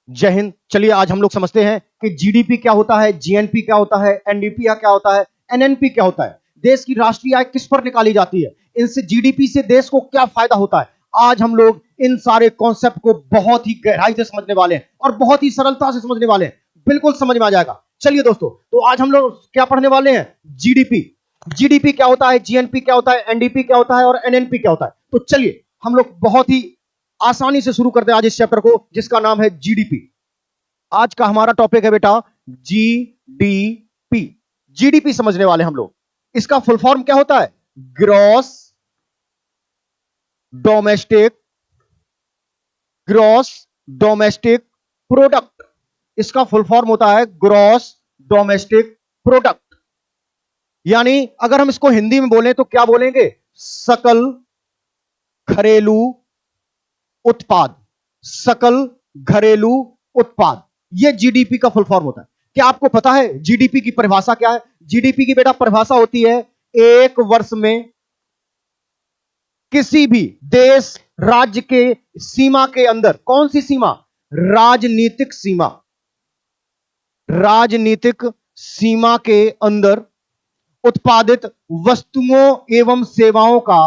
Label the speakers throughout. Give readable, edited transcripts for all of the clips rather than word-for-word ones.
Speaker 1: जय हिंद। चलिए आज हम लोग समझते हैं कि जीडीपी क्या होता है, जीएनपी क्या होता है, एनडीपी क्या होता है, एनएनपी क्या होता है, देश की राष्ट्रीय आय किस पर निकाली जाती है, इनसे जीडीपी से देश को क्या फायदा होता है। आज हम लोग इन सारे कॉन्सेप्ट को बहुत ही गहराई से समझने वाले हैं और बहुत ही सरलता से समझने वाले हैं, बिल्कुल समझ में आ जाएगा। चलिए दोस्तों, तो आज हम लोग क्या पढ़ने वाले हैं, जीडीपी। जीडीपी क्या होता है, जीएनपी क्या होता है, एनडीपी क्या होता है और एनएनपी क्या होता है। तो चलिए हम लोग बहुत ही आसानी से शुरू करते हैं आज इस चैप्टर को, जिसका नाम है जीडीपी। आज का हमारा टॉपिक है बेटा जीडीपी। जीडीपी समझने वाले हम लोग। इसका फुल फॉर्म क्या होता है, ग्रॉस डोमेस्टिक प्रोडक्ट। इसका फुल फॉर्म होता है ग्रॉस डोमेस्टिक प्रोडक्ट। यानी अगर हम इसको हिंदी में बोलें तो क्या बोलेंगे, सकल घरेलू उत्पाद। सकल घरेलू उत्पाद, यह जीडीपी का फुल फॉर्म होता है। क्या आपको पता है जीडीपी की परिभाषा क्या है? जीडीपी की बेटा परिभाषा होती है, एक वर्ष में किसी भी देश राज्य के सीमा के अंदर, कौन सी सीमा, राजनीतिक सीमा, राजनीतिक सीमा के अंदर उत्पादित वस्तुओं एवं सेवाओं का,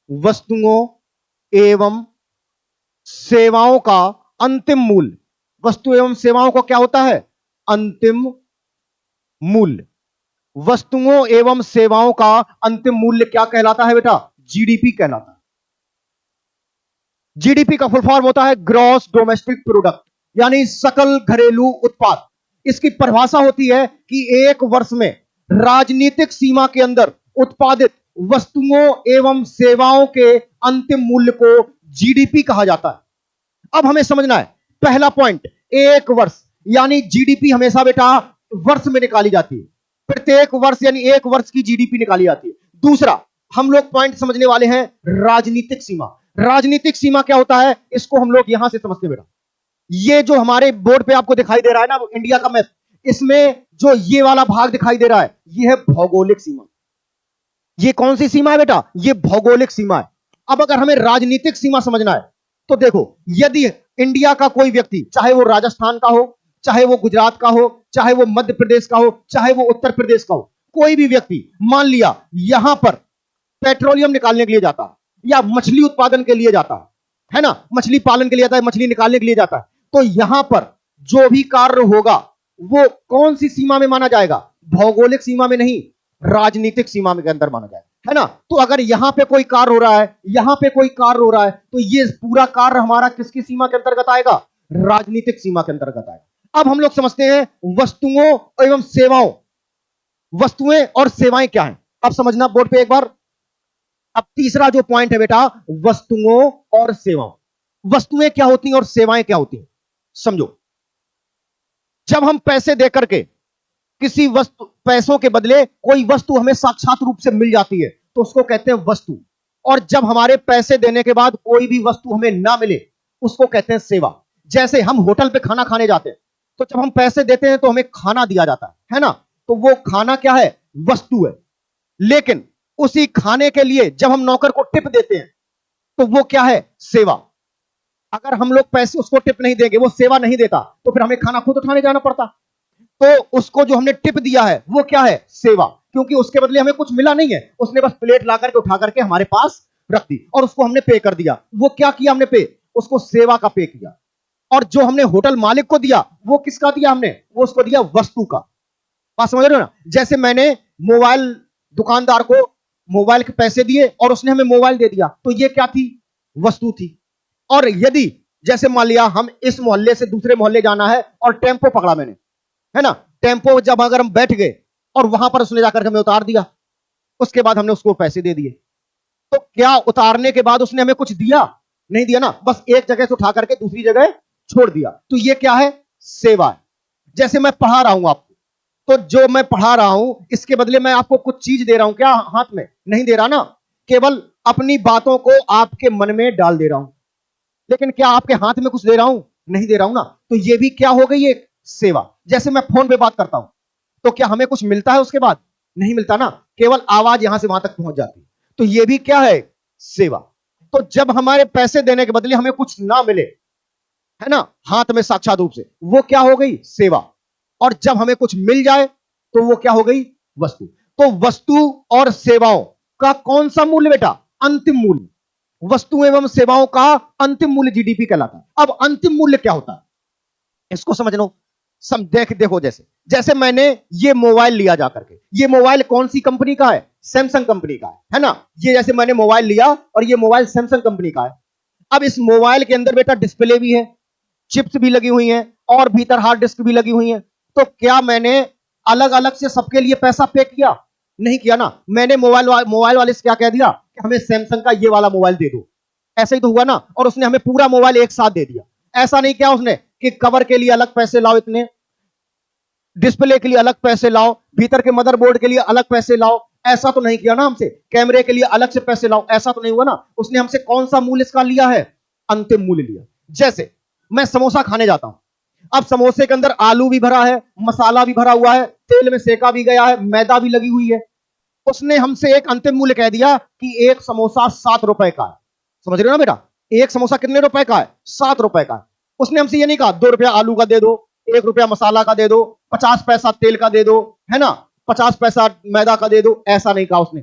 Speaker 1: वस्तुओं एवं सेवाओं का अंतिम मूल्य। वस्तु एवं सेवाओं का क्या होता है, अंतिम मूल्य। वस्तुओं एवं सेवाओं का अंतिम मूल्य क्या कहलाता है बेटा, जीडीपी कहलाता है। जीडीपी का फुल फॉर्म होता है ग्रॉस डोमेस्टिक प्रोडक्ट, यानी सकल घरेलू उत्पाद। इसकी परिभाषा होती है कि एक वर्ष में राजनीतिक सीमा के अंदर उत्पादित वस्तुओं एवं सेवाओं के अंतिम मूल्य को जीडीपी कहा जाता है। अब हमें समझना है पहला पॉइंट, एक वर्ष, यानी जीडीपी हमेशा बेटा वर्ष में निकाली जाती है। प्रत्येक वर्ष यानी एक वर्ष की जीडीपी निकाली जाती है। दूसरा हम लोग पॉइंट समझने वाले हैं, राजनीतिक सीमा। राजनीतिक सीमा क्या होता है, इसको हम लोग यहां से समझते बेटा। ये जो हमारे बोर्ड पे आपको दिखाई दे रहा है ना, इंडिया का मैप, इसमें जो ये वाला भाग दिखाई दे रहा है, ये है भौगोलिक सीमा। ये कौन सी सीमा है बेटा, ये भौगोलिक सीमा है। अब अगर हमें राजनीतिक सीमा समझना है तो देखो, यदि इंडिया का कोई व्यक्ति, चाहे वो राजस्थान का हो, चाहे वो गुजरात का हो, चाहे वो मध्य प्रदेश का हो, चाहे वो उत्तर प्रदेश का हो, कोई भी व्यक्ति मान लिया यहां पर पेट्रोलियम निकालने के लिए जाता है या मछली उत्पादन के लिए जाता है ना, मछली पालन के लिए जाता है, मछली निकालने के लिए जाता है, तो यहां पर जो भी कार्य होगा वो कौन सी सीमा में माना जाएगा, भौगोलिक सीमा में नहीं, राजनीतिक सीमा के अंदर माना जाएगा, है ना। तो अगर यहां पे कोई कार्य हो रहा है, यहां पे कोई कार्य हो रहा है, तो ये पूरा कार्य हमारा किसकी सीमा के अंतर्गत आएगा, राजनीतिक सीमा के अंतर्गत आएगा। अब हम लोग समझते हैं वस्तुओं एवं सेवाओं। वस्तुएं और सेवाएं क्या हैं, अब समझना बोर्ड पे एक बार। अब तीसरा जो पॉइंट है बेटा, वस्तुओं और सेवाओं। वस्तुएं क्या होती हैं और सेवाएं क्या होती हैं, समझो। जब हम पैसे देकर के किसी वस्तु, पैसों के बदले कोई वस्तु हमें साक्षात रूप से मिल जाती है तो उसको कहते हैं वस्तु। और जब हमारे पैसे देने के बाद कोई भी वस्तु हमें ना मिले, उसको कहते हैं सेवा। जैसे हम होटल पे खाना खाने जाते हैं, तो जब हम पैसे देते हैं तो हमें खाना दिया जाता है ना, तो वो खाना क्या है, वस्तु है। लेकिन उसी खाने के लिए जब हम नौकर को टिप देते हैं तो वो क्या है, सेवा। अगर हम लोग पैसे उसको टिप नहीं देंगे, वो सेवा नहीं देता, तो फिर हमें खाना खुद उठाने जाना पड़ता। तो उसको जो हमने टिप दिया है वो क्या है, सेवा, क्योंकि उसके बदले हमें कुछ मिला नहीं है, उसने बस प्लेट ला करके उठा करके हमारे पास रख दी और उसको हमने पे कर दिया। वो क्या किया हमने, पे, उसको सेवा का पे किया। और जो हमने होटल मालिक को दिया वो किसका दिया हमने, वो उसको दिया वस्तु का। बात समझ रहे हो ना। जैसे मैंने मोबाइल दुकानदार को मोबाइल के पैसे दिए और उसने हमें मोबाइल दे दिया, तो ये क्या थी, वस्तु थी। और यदि जैसे मान लिया हम इस मोहल्ले से दूसरे मोहल्ले जाना है और टेम्पो पकड़ा मैंने, है ना, टेम्पो जब अगर हम बैठ गए और वहां पर उसने जाकर हमें उतार दिया, उसके बाद हमने उसको पैसे दे दिए, तो क्या उतारने के बाद उसने हमें कुछ दिया, नहीं दिया ना, बस एक जगह से उठा करके दूसरी जगह छोड़ दिया, तो ये क्या है, सेवा है। जैसे मैं पढ़ा रहा हूं आपको, तो जो मैं पढ़ा रहा हूं इसके बदले मैं आपको कुछ चीज दे रहा हूं, क्या हाथ में नहीं दे रहा ना, केवल अपनी बातों को आपके मन में डाल दे रहा हूं, लेकिन क्या आपके हाथ में कुछ दे रहा हूं, नहीं दे रहा हूं ना। तो ये भी क्या हो गई, एक सेवा। जैसे मैं फोन पे बात करता हूं तो क्या हमें कुछ मिलता है उसके बाद, नहीं मिलता ना, केवल आवाज यहां से वहां तक पहुंच जाती है, तो ये भी क्या है, सेवा। तो जब हमारे पैसे देने के बदले हमें कुछ ना मिले, है ना, हाथ में साक्षात रूप से, वो क्या हो गई? सेवा। और जब हमें कुछ मिल जाए तो वो क्या हो गई? वस्तु। तो वस्तु और सेवाओं का कौन सा मूल्य बेटा? अंतिम मूल्य। वस्तु एवं सेवाओं का अंतिम मूल्य जीडीपी कहलाता है। अब अंतिम मूल्य क्या होता है इसको समझ लो। देखो, जैसे जैसे मैंने ये मोबाइल लिया जाकर के, ये मोबाइल कौन सी कंपनी का है? सैमसंग कंपनी का है ना। ये जैसे मैंने मोबाइल लिया और ये मोबाइल सैमसंग कंपनी का है। अब इस मोबाइल के अंदर बेटा डिस्प्ले भी है, चिप्स भी लगी हुई हैं और भीतर हार्ड डिस्क भी लगी हुई है। तो क्या मैंने अलग अलग से सबके लिए पैसा पे किया? नहीं किया ना। मैंने मोबाइल वाले से क्या कह दिया कि हमें सैमसंग का ये वाला मोबाइल दे दो, ऐसा ही तो हुआ ना। और उसने हमें पूरा मोबाइल एक साथ दे दिया। ऐसा नहीं किया उसने कि कवर के लिए अलग पैसे लाओ, इतने डिस्प्ले के लिए अलग पैसे लाओ, भीतर के मदरबोर्ड के लिए अलग पैसे लाओ। ऐसा तो नहीं किया ना हमसे। कैमरे के लिए अलग से पैसे लाओ, ऐसा तो नहीं हुआ ना। उसने हमसे कौन सा मूल्य इसका लिया है? अंतिम मूल्य लिया। जैसे मैं समोसा खाने जाता हूं, अब समोसे के अंदर आलू भी भरा है, मसाला भी भरा हुआ है, तेल में सेका भी गया है, मैदा भी लगी हुई है। उसने हमसे एक अंतिम मूल्य कह दिया कि एक समोसा 7 रुपए का है। समझ रहे हो ना बेटा? एक समोसा कितने रुपए का है? 7 रुपए का है। उसने हमसे ये नहीं कहा 2 रुपया आलू का दे दो, 1 रुपया मसाला का दे दो, 50 पैसा तेल का दे दो, है ना, 50 पैसा मैदा का दे दो। ऐसा नहीं कहा उसने।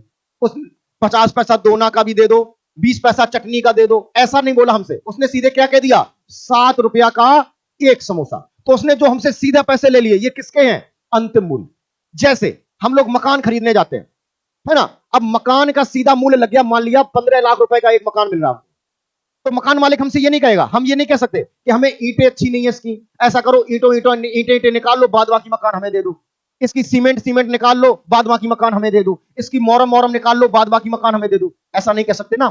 Speaker 1: 50 पैसा दोना का भी दे दो, 20 पैसा चटनी का दे दो, ऐसा नहीं बोला हमसे। उसने सीधे क्या कह दिया? 7 रुपया का एक समोसा। तो उसने जो हमसे सीधा पैसे ले लिए, ये किसके हैं? अंतिम मूल्य। जैसे हम लोग मकान खरीदने जाते हैं, है ना। अब मकान का सीधा मूल्य लग गया, मान लिया 15 लाख रुपए का एक मकान मिल रहा है, तो मकान मालिक हमसे ये नहीं कहेगा, हम ये नहीं कह सकते कि हमें ईंटें अच्छी नहीं है इसकी, ऐसा करो ईंटें निकाल लो, बाद बाकी मकान हमें दे दो। इसकी सीमेंट निकाल लो, बाद बाकी मकान हमें दे दो। इसकी मोरम निकाल लो, बाद बाकी मकान हमें दे दो। ऐसा नहीं कह सकते ना।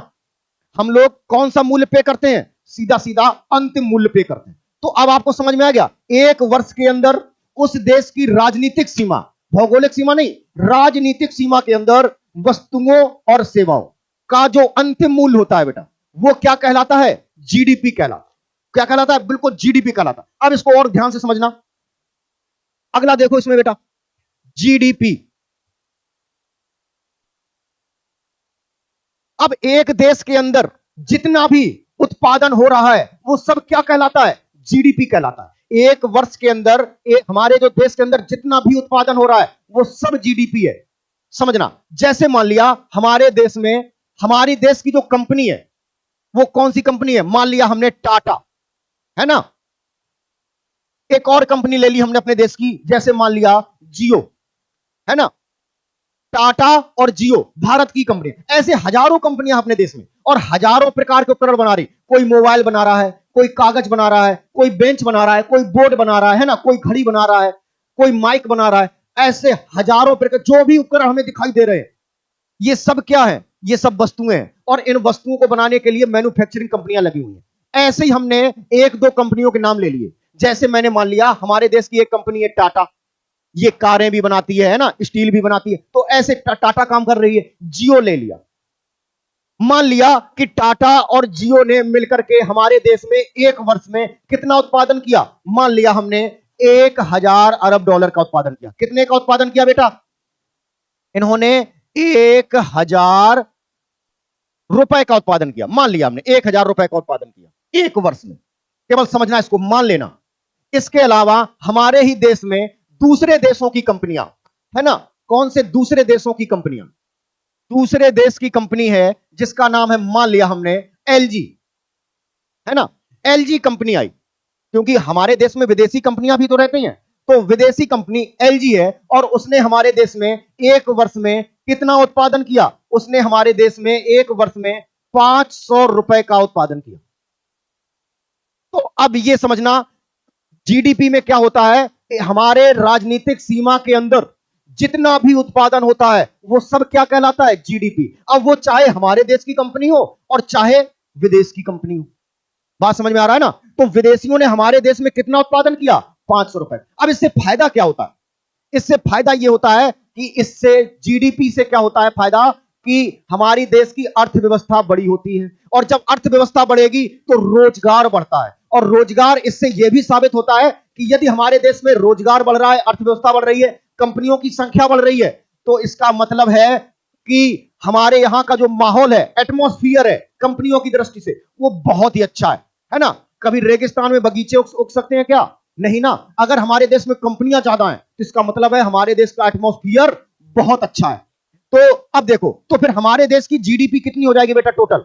Speaker 1: हम लोग कौन सा मूल्य पे करते हैं? सीधा सीधा अंतिम मूल्य पे करते हैं। तो अब आपको समझ में आ गया, एक वर्ष के अंदर उस देश की राजनीतिक सीमा, भौगोलिक सीमा नहीं, राजनीतिक सीमा के अंदर वस्तुओं और सेवाओं का जो अंतिम मूल्य होता है बेटा, वो क्या कहलाता है? जीडीपी कहलाता। क्या कहलाता है? बिल्कुल जीडीपी कहलाता। अब इसको और ध्यान से समझना। अगला देखो इसमें बेटा, जीडीपी। अब एक देश के अंदर जितना भी उत्पादन हो रहा है वो सब क्या कहलाता है? जीडीपी कहलाता है। एक वर्ष के अंदर हमारे जो देश के अंदर जितना भी उत्पादन हो रहा है वो सब जीडीपी है। समझना, जैसे मान लिया हमारे देश में, हमारी देश की जो कंपनी है वो कौन सी कंपनी है? मान लिया हमने टाटा, है ना। एक और कंपनी ले ली हमने अपने देश की, जैसे मान लिया जियो, है ना। टाटा और जियो भारत की कंपनी। ऐसे हजारों कंपनियां अपने देश में और हजारों प्रकार के उपकरण बना रही। कोई मोबाइल बना रहा है, कोई कागज बना रहा है, कोई बेंच बना रहा है, कोई बोर्ड बना रहा है ना, कोई घड़ी बना रहा है, कोई माइक बना रहा है। ऐसे हजारों प्रकार जो भी उपकरण हमें दिखाई दे रहे हैं, ये सब क्या है? ये सब वस्तुएं हैं। और इन वस्तुओं को बनाने के लिए मैन्युफैक्चरिंग कंपनियां लगी हुई हैं। ऐसे ही हमने एक दो कंपनियों के नाम ले लिए। जैसे मैंने मान लिया हमारे देश की एक कंपनी है टाटा, ये कारें भी बनाती है ना, स्टील भी बनाती है। तो ऐसे टाटा काम कर रही है। जियो ले लिया, मान लिया कि टाटा और जियो ने मिलकर के हमारे देश में एक वर्ष में कितना उत्पादन किया? मान लिया हमने 1000 अरब डॉलर का उत्पादन किया। कितने का उत्पादन किया बेटा? इन्होंने 1000 रुपए का उत्पादन किया। मान लिया हमने 1000 रुपए का उत्पादन किया एक वर्ष में। केवल समझना, इसको मान लेना। इसके अलावा हमारे ही देश में दूसरे देशों की कंपनियां, है ना। कौन से दूसरे देशों की कंपनियां? दूसरे देश की कंपनी है जिसका नाम है, मान लिया हमने एलजी, है ना। एलजी कंपनी आई, क्योंकि हमारे देश में विदेशी कंपनियां भी तो रहती हैं। तो विदेशी कंपनी एलजी है और उसने हमारे देश में एक वर्ष में कितना उत्पादन किया? उसने हमारे देश में एक वर्ष में 500 रुपए का उत्पादन किया। तो अब यह समझना, जीडीपी में क्या होता है? हमारे राजनीतिक सीमा के अंदर जितना भी उत्पादन होता है वो सब क्या कहलाता है? जीडीपी। अब वो चाहे हमारे देश की कंपनी हो और चाहे विदेश की कंपनी हो। बात समझ में आ रहा है ना। तो विदेशियों ने हमारे देश में कितना उत्पादन किया? 500 रुपए। अब इससे फायदा क्या होता है? इससे फायदा यह होता है कि इससे जीडीपी से क्या होता है फायदा? कि हमारी देश की अर्थव्यवस्था बड़ी होती है, और जब अर्थव्यवस्था बढ़ेगी तो रोजगार बढ़ता है। और रोजगार, इससे यह भी साबित होता है कि यदि हमारे देश में रोजगार बढ़ रहा है, अर्थव्यवस्था बढ़ रही है, कंपनियों की संख्या बढ़ रही है, तो इसका मतलब है कि हमारे यहां का जो माहौल है, एटमॉस्फियर है, कंपनियों की दृष्टि से वो बहुत ही अच्छा है ना। कभी रेगिस्तान में बगीचे उग सकते हैं क्या? नहीं ना। अगर हमारे देश में कंपनियां ज्यादा हैं तो इसका मतलब है हमारे देश का एटमॉस्फेयर बहुत अच्छा है। तो अब देखो, तो फिर हमारे देश की जीडीपी कितनी हो जाएगी बेटा टोटल?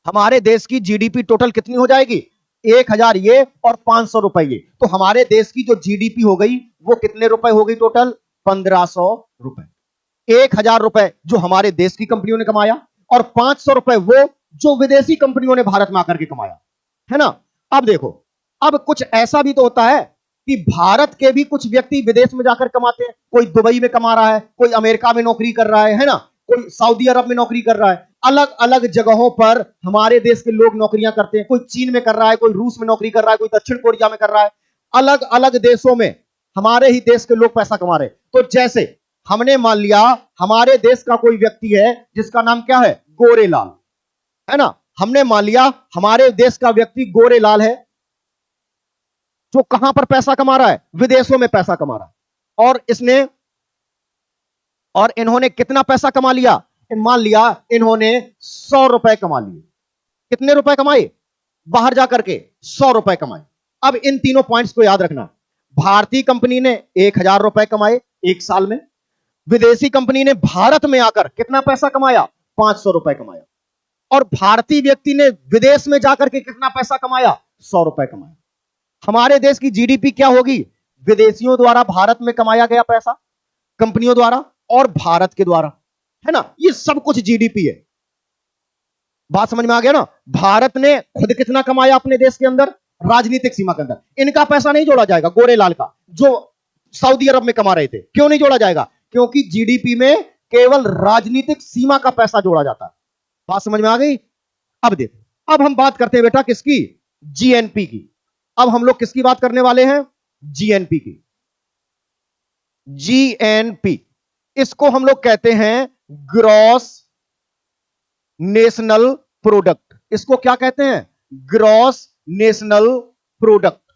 Speaker 1: हमारे देश की जीडीपी टोटल कितनी हो जाएगी? 1000 ये और 500 रुपए ये। तो हमारे देश की जो जीडीपी हो गई वो कितने रुपए हो गई टोटल? 1500 रुपए। 1000 रुपए जो हमारे देश की कंपनियों ने कमाया और 500 रुपए वो जो विदेशी कंपनियों ने भारत में आकर के कमाया, है ना। अब देखो, अब कुछ ऐसा भी तो होता है कि भारत के भी कुछ व्यक्ति विदेश में जाकर कमाते हैं। कोई दुबई में कमा रहा है, कोई अमेरिका में नौकरी कर रहा है ना, कोई सऊदी अरब में नौकरी कर रहा है। अलग अलग जगहों पर हमारे देश के लोग नौकरियां करते हैं। कोई चीन में कर रहा है, कोई रूस में नौकरी कर रहा है, कोई दक्षिण कोरिया में कर रहा है। अलग अलग देशों में हमारे ही देश के लोग पैसा कमा रहे हैं। तो जैसे हमने मान लिया हमारे देश का कोई व्यक्ति है जिसका नाम क्या है? गोरेलाल, है ना। हमने मान लिया हमारे देश का व्यक्ति गोरेलाल है जो कहां पर पैसा कमा रहा है? विदेशों में पैसा कमा रहा है। और इन्होंने कितना पैसा कमा लिया? मान लिया इन्होंने 100 रुपए कमा लिए। कितने रुपए कमाए? बाहर जाकर के 100 रुपए कमाए। अब इन तीनों पॉइंट्स को याद रखना। भारतीय कंपनी ने 1000 रुपए कमाए एक साल में। विदेशी कंपनी ने भारत में आकर कितना पैसा कमाया? 500 रुपए कमाया। और भारतीय व्यक्ति ने विदेश में जाकर के कितना पैसा कमाया? 100 रुपए कमाया। हमारे देश की जीडीपी क्या होगी? विदेशियों द्वारा भारत में कमाया गया पैसा, कंपनियों द्वारा और भारत के द्वारा, है ना। ये सब कुछ जीडीपी है। बात समझ में आ गया ना। भारत ने खुद कितना कमाया अपने देश के अंदर, राजनीतिक सीमा के अंदर। इनका पैसा नहीं जोड़ा जाएगा, गोरेलाल का जो सऊदी अरब में कमा रहे थे। क्यों नहीं जोड़ा जाएगा? क्योंकि जीडीपी में केवल राजनीतिक सीमा का पैसा जोड़ा जाता है। बात समझ में आ गई। अब देखो, अब हम बात करते हैं बेटा किसकी? जीएनपी की। अब हम लोग किसकी बात करने वाले हैं? जीएनपी की। जीएनपी, इसको हम लोग कहते हैं ग्रॉस नेशनल प्रोडक्ट। इसको क्या कहते हैं? Gross national product.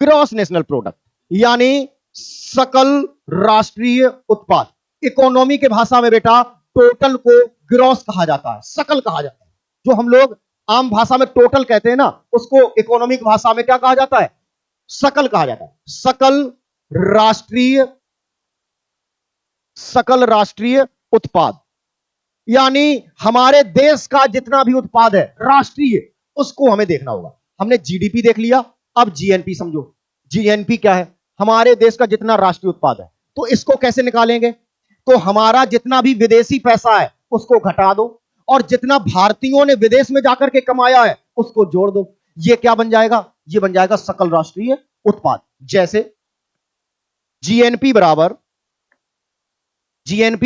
Speaker 1: Gross national product यानी सकल राष्ट्रीय उत्पाद। इकोनॉमी के भाषा में बेटा टोटल को ग्रॉस कहा जाता है, सकल कहा जाता है। जो हम लोग आम भाषा में टोटल कहते हैं ना, उसको इकोनॉमिक भाषा में क्या कहा जाता है? सकल कहा जाता है। सकल राष्ट्रीय उत्पाद यानी हमारे देश का जितना भी उत्पाद है राष्ट्रीय, उसको हमें देखना होगा। हमने जीडीपी देख लिया, अब जीएनपी समझो। जीएनपी क्या है? हमारे देश का जितना राष्ट्रीय उत्पाद है। तो इसको कैसे निकालेंगे? तो हमारा जितना भी विदेशी पैसा है उसको घटा दो और जितना भारतीयों ने विदेश में जाकर के कमाया है उसको जोड़ दो। ये क्या बन जाएगा? ये बन जाएगा सकल राष्ट्रीय उत्पाद। जैसे जीएनपी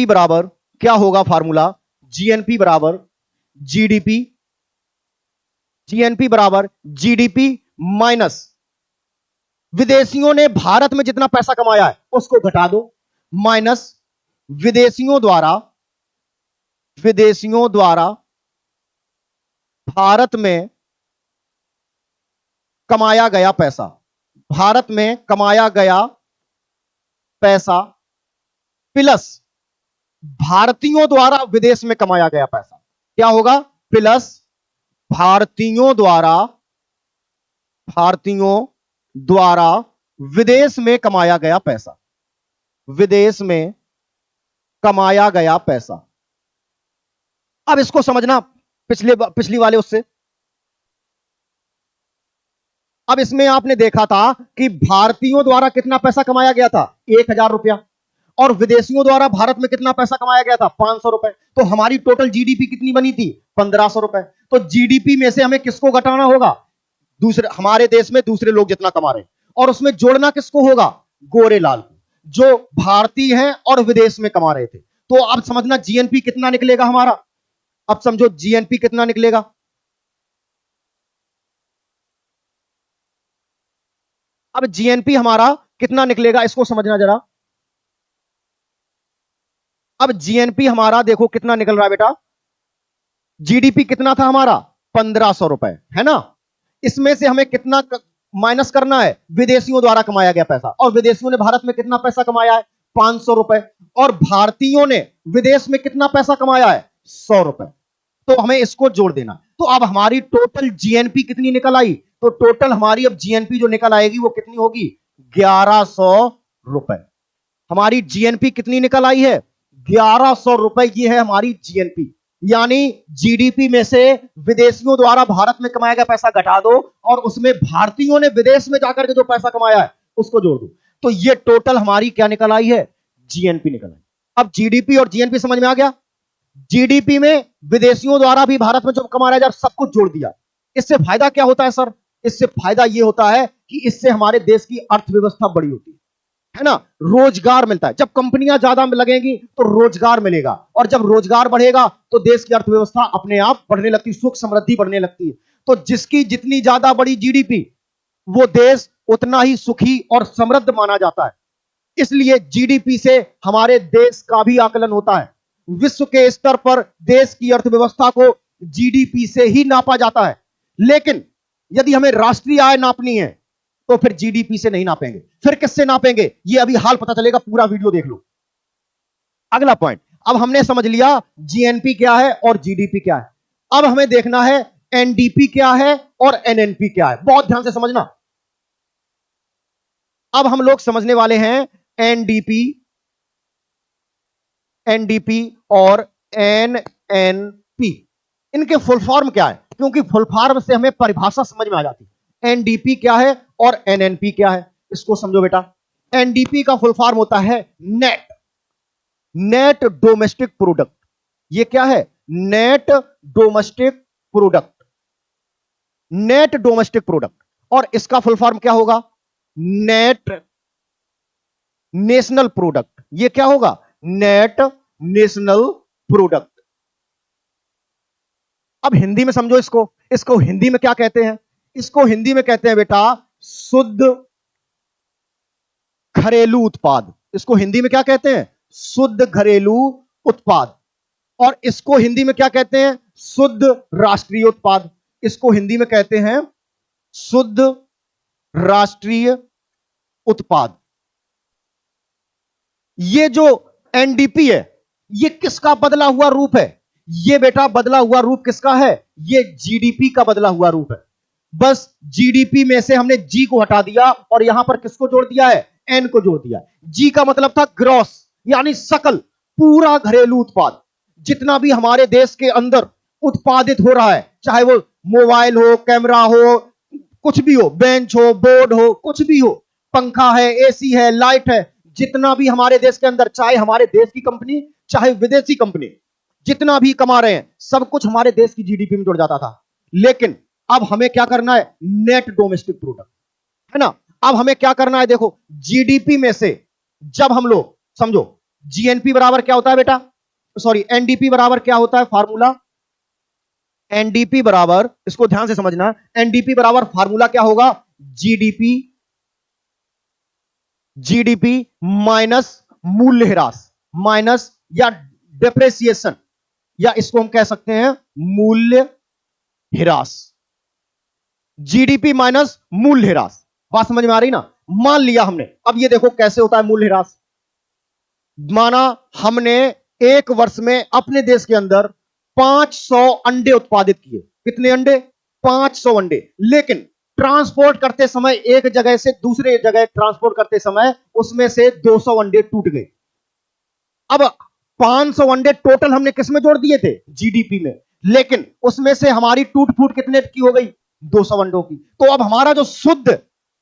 Speaker 1: बराबर क्या होगा फार्मूला? जीएनपी बराबर जीडीपी माइनस विदेशियों ने भारत में जितना पैसा कमाया है उसको घटा दो, माइनस विदेशियों द्वारा भारत में कमाया गया पैसा। भारत में कमाया गया पैसा प्लस भारतीयों द्वारा विदेश में कमाया गया पैसा। क्या होगा? प्लस भारतीयों द्वारा विदेश में कमाया गया पैसा। विदेश में कमाया गया पैसा। अब इसको समझना पिछली वाले उससे। अब इसमें आपने देखा था कि भारतीयों द्वारा कितना पैसा कमाया गया था? 1000 रुपया। और विदेशियों द्वारा भारत में कितना पैसा कमाया गया था? 500 रुपए। तो हमारी टोटल जीडीपी कितनी बनी थी? 1500 रुपए। तो जीडीपी में से हमें किसको घटाना होगा? दूसरे, हमारे देश में दूसरे लोग जितना कमा रहे हैं। और उसमें जोड़ना किसको होगा? गोरेलाल को, जो भारतीय हैं और विदेश में कमा रहे थे। तो अब समझना जीएनपी कितना निकलेगा हमारा। अब समझो जीएनपी कितना निकलेगा। अब जीएनपी हमारा कितना निकलेगा इसको समझना जरा। अब जीएनपी हमारा देखो कितना निकल रहा है बेटा। जीडीपी कितना था हमारा? 1500 रुपए, है ना। इसमें से हमें कितना माइनस करना है? विदेशियों द्वारा कमाया गया पैसा। और विदेशियों ने भारत में कितना पैसा कमाया है? 500 रुपए। और भारतीयों ने विदेश में कितना पैसा कमाया है? 100 रुपए। तो हमें इसको जोड़ देना। तो अब हमारी टोटल जीएनपी कितनी निकल आई? तो टोटल हमारी अब जीएनपी जो निकल आएगी वो कितनी होगी? 1100 रुपए। हमारी जीएनपी कितनी निकल आई है? 1100 रुपए। ये है हमारी जीएनपी। यानी जीडीपी में से विदेशियों द्वारा भारत में कमाया गया पैसा घटा दो और उसमें भारतीयों ने विदेश में जाकर के जो पैसा कमाया है उसको जोड़ दो, तो ये टोटल हमारी क्या निकल आई है? जीएनपी निकल आई। अब जीडीपी और जीएनपी समझ में आ गया। जीडीपी में विदेशियों द्वारा भी भारत में जो कमाया जा सब कुछ जोड़ दिया। इससे फायदा क्या होता है सर? इससे फायदा यह होता है कि इससे हमारे देश की अर्थव्यवस्था बड़ी होती है ना, रोजगार मिलता है। जब कंपनियां ज्यादा लगेंगी तो रोजगार मिलेगा, और जब रोजगार बढ़ेगा तो देश की अर्थव्यवस्था अपने आप बढ़ने लगती है, सुख समृद्धि बढ़ने लगती है। तो जिसकी जितनी ज्यादा बड़ी जीडीपी वो देश उतना ही सुखी और समृद्ध माना जाता है। इसलिए जीडीपी से हमारे देश का भी आकलन होता है। विश्व के स्तर पर देश की अर्थव्यवस्था को जीडीपी से ही नापा जाता है, लेकिन यदि हमें राष्ट्रीय आय नापनी है तो फिर जीडीपी से नहीं नापेंगे। फिर किससे नापेंगे? ये अभी हाल पता चलेगा, पूरा वीडियो देख लो। अगला पॉइंट, अब हमने समझ लिया जीएनपी क्या है और जीडीपी क्या है। अब हमें देखना है एनडीपी क्या है और एनएनपी क्या है। बहुत ध्यान से समझना। अब हम लोग समझने वाले हैं एनडीपी, एनडीपी और एनएनपी। इनके फुल फॉर्म क्या है? क्योंकि फुल फॉर्म से हमें परिभाषा समझ में आ जाती है। एनडीपी क्या है और एनएनपी क्या है, इसको समझो बेटा। एनडीपी का फुल फॉर्म होता है नेट, नेट डोमेस्टिक प्रोडक्ट। ये क्या है? Net domestic product, net domestic product. और इसका फुल फॉर्म क्या होगा? Net national product. ये क्या होगा? Net national product. अब हिंदी में समझो इसको। इसको हिंदी में क्या कहते हैं? इसको हिंदी में कहते हैं बेटा शुद्ध घरेलू उत्पाद। इसको हिंदी में क्या कहते हैं? शुद्ध घरेलू उत्पाद। और इसको हिंदी में क्या कहते हैं? शुद्ध राष्ट्रीय उत्पाद। इसको हिंदी में कहते हैं शुद्ध राष्ट्रीय उत्पाद। ये जो एनडीपी है ये किसका बदला हुआ रूप है? ये बेटा बदला हुआ रूप किसका है? ये जीडीपी का बदला हुआ रूप है। बस जीडीपी में से हमने जी को हटा दिया और यहां पर किसको जोड़ दिया है? एन को जोड़ दिया। जी का मतलब था ग्रॉस, यानी सकल, पूरा घरेलू उत्पाद। जितना भी हमारे देश के अंदर उत्पादित हो रहा है, चाहे वो मोबाइल हो, कैमरा हो, कुछ भी हो, बेंच हो, बोर्ड हो, कुछ भी हो, पंखा है, एसी है, लाइट है, जितना भी हमारे देश के अंदर, चाहे हमारे देश की कंपनी चाहे विदेशी कंपनी, जितना भी कमा रहे हैं सब कुछ हमारे देश की जीडीपी में जुड़ जाता था। लेकिन अब हमें क्या करना है? नेट डोमेस्टिक प्रोडक्ट, है ना। अब हमें क्या करना है? देखो, जीडीपी में से जब हम लोग समझो जीएनपी बराबर क्या होता है बेटा, सॉरी एनडीपी बराबर क्या होता है फार्मूला? एनडीपी बराबर, इसको ध्यान से समझना, एनडीपी बराबर फार्मूला क्या होगा? जीडीपी, जीडीपी माइनस मूल्य ह्रास, माइनस या डेप्रेसिएशन, या इसको हम कह सकते हैं मूल्य ह्रास। जीडीपी माइनस मूल्य ह्रास। बात समझ में आ रही ना? मान लिया हमने, अब ये देखो कैसे होता है मूल्य ह्रास। माना हमने एक वर्ष में अपने देश के अंदर 500 अंडे उत्पादित किए। कितने अंडे? 500 अंडे। लेकिन ट्रांसपोर्ट करते समय, एक जगह से दूसरे जगह ट्रांसपोर्ट करते समय उसमें से 200 अंडे टूट गए। अब 500 अंडे टोटल हमने किस में जोड़ दिए थे? जीडीपी में। लेकिन उसमें से हमारी टूट फूट कितने की हो गई? 200 अंडों की। तो अब हमारा जो शुद्ध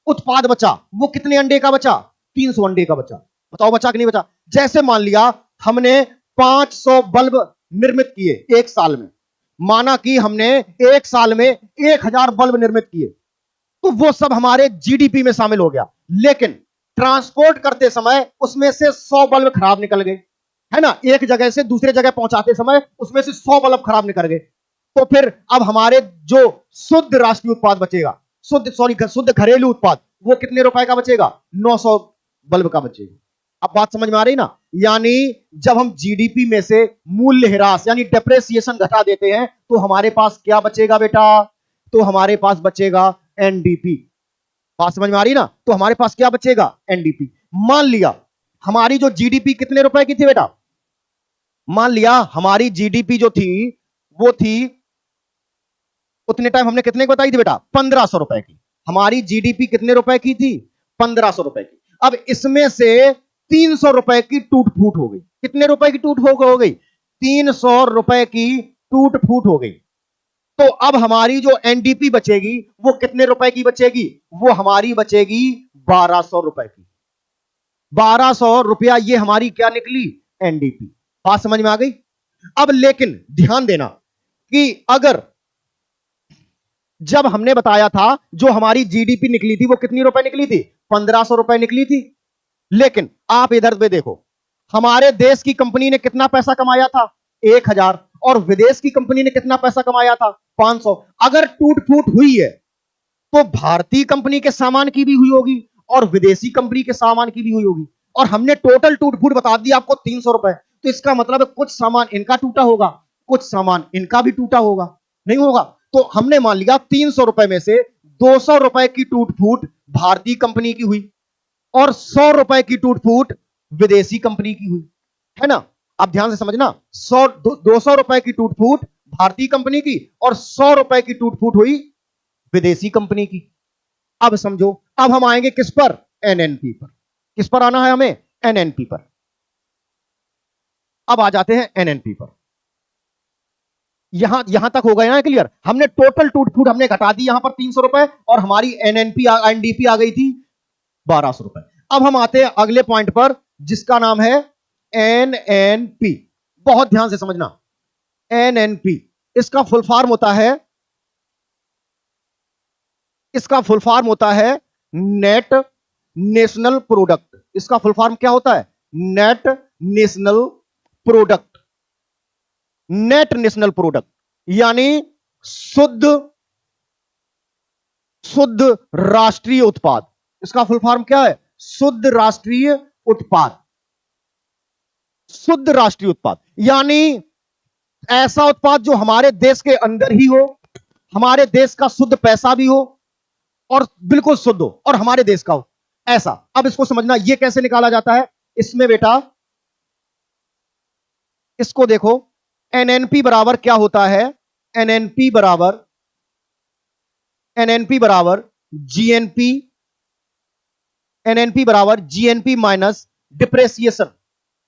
Speaker 1: उत्पाद बचा वो कितने अंडे का बचा? 300 अंडे का बचा। बताओ बचा कि नहीं बचा? जैसे मान लिया हमने 500 बल्ब निर्मित किए एक साल में, माना कि हमने एक साल में 1000 बल्ब निर्मित किए, तो वो सब हमारे जीडीपी में शामिल हो गया। लेकिन ट्रांसपोर्ट करते समय उसमें से 100 बल्ब खराब निकल गए, है ना। एक जगह से दूसरे जगह पहुंचाते समय उसमें से 100 बल्ब खराब निकल गए। तो फिर अब हमारे जो शुद्ध राष्ट्रीय उत्पाद बचेगा, शुद्ध घरेलू उत्पाद, वो कितने रुपए का बचेगा? 900 बल्ब का बचेगा। अब बात समझ में आ रही ना? यानी जब हम जीडीपी में से मूल्य ह्रास यानी डेप्रेसिएशन घटा देते हैं तो हमारे पास क्या बचेगा बेटा? तो हमारे पास बचेगा एनडीपी। बात समझ में आ रही ना? तो हमारे पास क्या बचेगा? एनडीपी। मान लिया हमारी जो जीडीपी कितने रुपए की थी बेटा? मान लिया हमारी जीडीपी जो थी वो थी उतने टाइम हमने कितने की बताई थी बेटा? 1500 रुपए की। हमारी जीडीपी कितने रुपए की थी? 1500 रुपए की। अब इसमें से 300 रुपए की टूट फूट हो गई। कितने रुपए की टूट फूट हो गई? 300 रुपए की टूट फूट हो गई। तो अब हमारी जो एनडीपी बचेगी वो कितने रुपए की बचेगी? वो हमारी बचेगी 1200 रुपए की। 1200 रुपया ये हमारी क्या निकली? एनडीपी। बात समझ में आ गई? अब लेकिन ध्यान देना कि अगर जब हमने बताया था जो हमारी जीडीपी निकली थी वो कितनी रुपए निकली थी? 1500 रुपए निकली थी। लेकिन आप इधर पे देखो, हमारे देश की कंपनी ने कितना पैसा कमाया था? 1000। और विदेश की कंपनी ने कितना पैसा कमाया था? 500। अगर टूट फूट हुई है तो भारतीय कंपनी के सामान की भी हुई होगी और विदेशी कंपनी के सामान की भी हुई होगी। और हमने टोटल टूट फूट बता दिया आपको 300 रुपए। तो इसका मतलब है कुछ सामान इनका टूटा होगा, कुछ सामान इनका भी टूटा होगा। नहीं होगा? तो हमने मान लिया 300 रुपए में से 200 रुपए की टूट फूट भारतीय कंपनी की हुई और 100 रुपए की टूट फूट विदेशी कंपनी की हुई, है ना? आप ध्यान से समझना, 200 रुपए की टूट फूट भारतीय कंपनी की और 100 रुपए की टूट फूट हुई विदेशी कंपनी की। अब समझो, अब हम आएंगे किस पर? एनएनपी पर। किस पर आना है हमें? एनएनपी पर। अब आ जाते हैं एनएनपी पर। यहां तक हो गया ना क्लियर? हमने टोटल टूट फूट हमने घटा दी यहां पर 300 रुपए और हमारी एनडीपी आ गई थी 1200 रुपए। अब हम आते हैं अगले पॉइंट पर जिसका नाम है एनएनपी। बहुत ध्यान से समझना, एनएनपी इसका फुल फॉर्म होता है, इसका फुल फॉर्म होता है नेट नेशनल प्रोडक्ट। इसका फुल फॉर्म क्या होता है? Net national product. Net national product यानी शुद्ध राष्ट्रीय उत्पाद। इसका फुल फॉर्म क्या है? शुद्ध राष्ट्रीय उत्पाद। शुद्ध राष्ट्रीय उत्पाद यानी ऐसा उत्पाद जो हमारे देश के अंदर ही हो, हमारे देश का शुद्ध पैसा भी हो और बिल्कुल शुद्ध हो और हमारे देश का हो, ऐसा। अब इसको समझना, यह कैसे निकाला जाता है? इसमें बेटा इसको देखो, एनएनपी बराबर क्या होता है? एनएनपी बराबर जीएनपी। एनएनपी बराबर जीएनपी माइनस डिप्रेसिएशन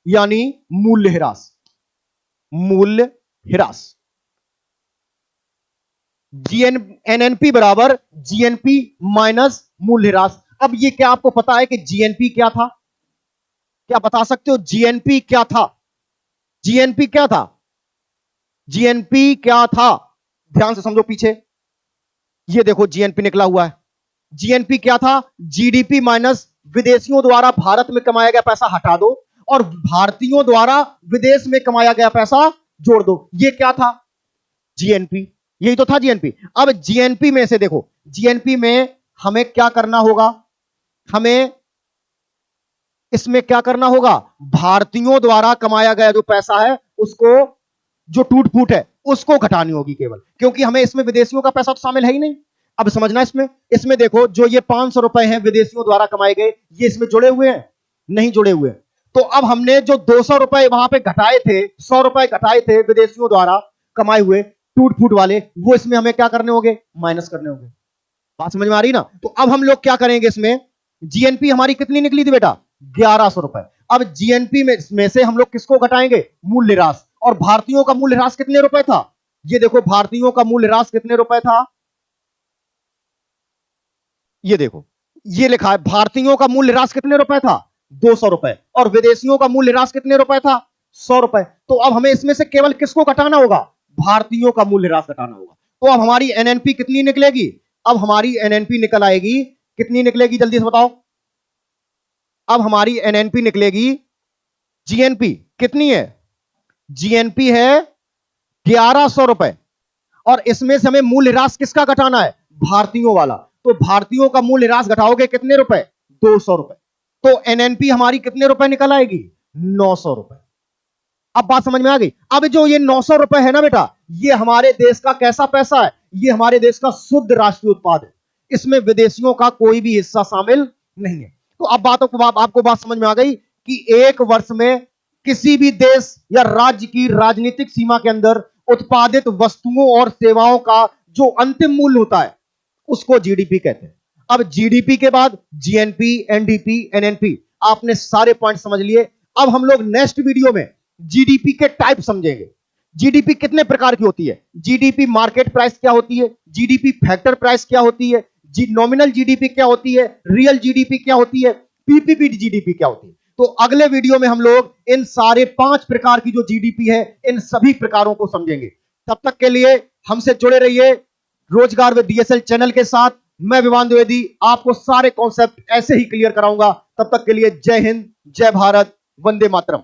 Speaker 1: यानी मूल्य ह्रास। मूल्य ह्रास। एनएनपी बराबर जीएनपी माइनस मूल्य ह्रास। अब ये क्या आपको पता है कि जीएनपी क्या था? क्या बता सकते हो जीएनपी क्या था? जीएनपी क्या था? जीएनपी क्या था? ध्यान से समझो पीछे, ये देखो जीएनपी निकला हुआ है। जीएनपी क्या था? जीडीपी माइनस विदेशियों द्वारा भारत में कमाया गया पैसा हटा दो और भारतीयों द्वारा विदेश में कमाया गया पैसा जोड़ दो। ये क्या था? जीएनपी। यही तो था जीएनपी। अब जीएनपी में से देखो, जीएनपी में हमें क्या करना होगा? हमें इसमें क्या करना होगा? भारतीयों द्वारा कमाया गया जो पैसा है उसको, जो टूट फूट है उसको घटानी होगी केवल, क्योंकि हमें इसमें विदेशियों का पैसा तो शामिल है ही नहीं। अब समझना, इसमें देखो जो ये 500 रुपए हैं विदेशियों द्वारा कमाए गए, ये इसमें जुड़े हुए हैं? नहीं जुड़े हुए। तो अब हमने जो 200 रुपए वहां पे घटाए थे, 100 रुपए घटाए थे विदेशियों द्वारा कमाए हुए टूट फूट वाले, वो इसमें हमें क्या करने होंगे? माइनस करने होंगे। बात समझ में आ रही ना? तो अब हम लोग क्या करेंगे इसमें? जीएनपी हमारी कितनी निकली थी बेटा? 1100 रुपए। अब जीएनपी में से हम लोग किसको घटाएंगे? मूल्य ह्रास। और भारतीयों का मूल्य ह्रास कितने रुपए था? ये देखो, भारतीयों का मूल्य ह्रास कितने रुपए था? ये देखो, ये लिखा है, भारतीयों का मूल्य ह्रास कितने रुपए था? 200 रुपए। और विदेशियों का मूल्य ह्रास कितने रुपए था? 100 रुपए। तो अब हमें इसमें से केवल किसको घटाना होगा? भारतीयों का मूल्य ह्रास घटाना होगा। तो अब हमारी एनएनपी कितनी निकलेगी? अब हमारी एनएनपी निकल आएगी, कितनी निकलेगी जल्दी से बताओ? अब हमारी एनएनपी निकलेगी, जीएनपी कितनी है? जीएनपी है 1100 रुपए और इसमें से हमें मूल्य ह्रास किसका घटाना है? भारतीयों वाला। तो भारतीयों का मूल्य ह्रास घटाओगे कितने रुपए? 200 रुपए। तो एनएनपी हमारी कितने रुपए निकल आएगी? 900 रुपए। अब बात समझ में आ गई? अब जो ये 900 रुपए है ना बेटा, ये हमारे देश का कैसा पैसा है? ये हमारे देश का शुद्ध राष्ट्रीय उत्पाद है। इसमें विदेशियों का कोई भी हिस्सा शामिल नहीं है। तो अब आपको बात समझ में आ गई कि एक वर्ष में किसी भी देश या राज्य की राजनीतिक सीमा के अंदर उत्पादित वस्तुओं और सेवाओं का जो अंतिम मूल्य होता है उसको जीडीपी कहते हैं। अब जीडीपी के बाद जीएनपी, एनडीपी, एनएनपी, आपने सारे पॉइंट समझ लिए। अब हम लोग नेक्स्ट वीडियो में जीडीपी के टाइप समझेंगे। जीडीपी कितने प्रकार की होती है, जीडीपी मार्केट प्राइस क्या होती है, जीडीपी फैक्टर प्राइस क्या होती है, नॉमिनल जीडीपी क्या होती है, रियल जीडीपी क्या होती है, पीपीपी जीडीपी क्या होती है। तो अगले वीडियो में हम लोग इन सारे 5 प्रकार की जो जीडीपी है इन सभी प्रकारों को समझेंगे। तब तक के लिए हमसे जुड़े रहिए रोजगार विद डीएसएल चैनल के साथ। मैं विवान द्विवेदी आपको सारे कॉन्सेप्ट ऐसे ही क्लियर कराऊंगा। तब तक के लिए जय हिंद, जय भारत, वंदे मातरम।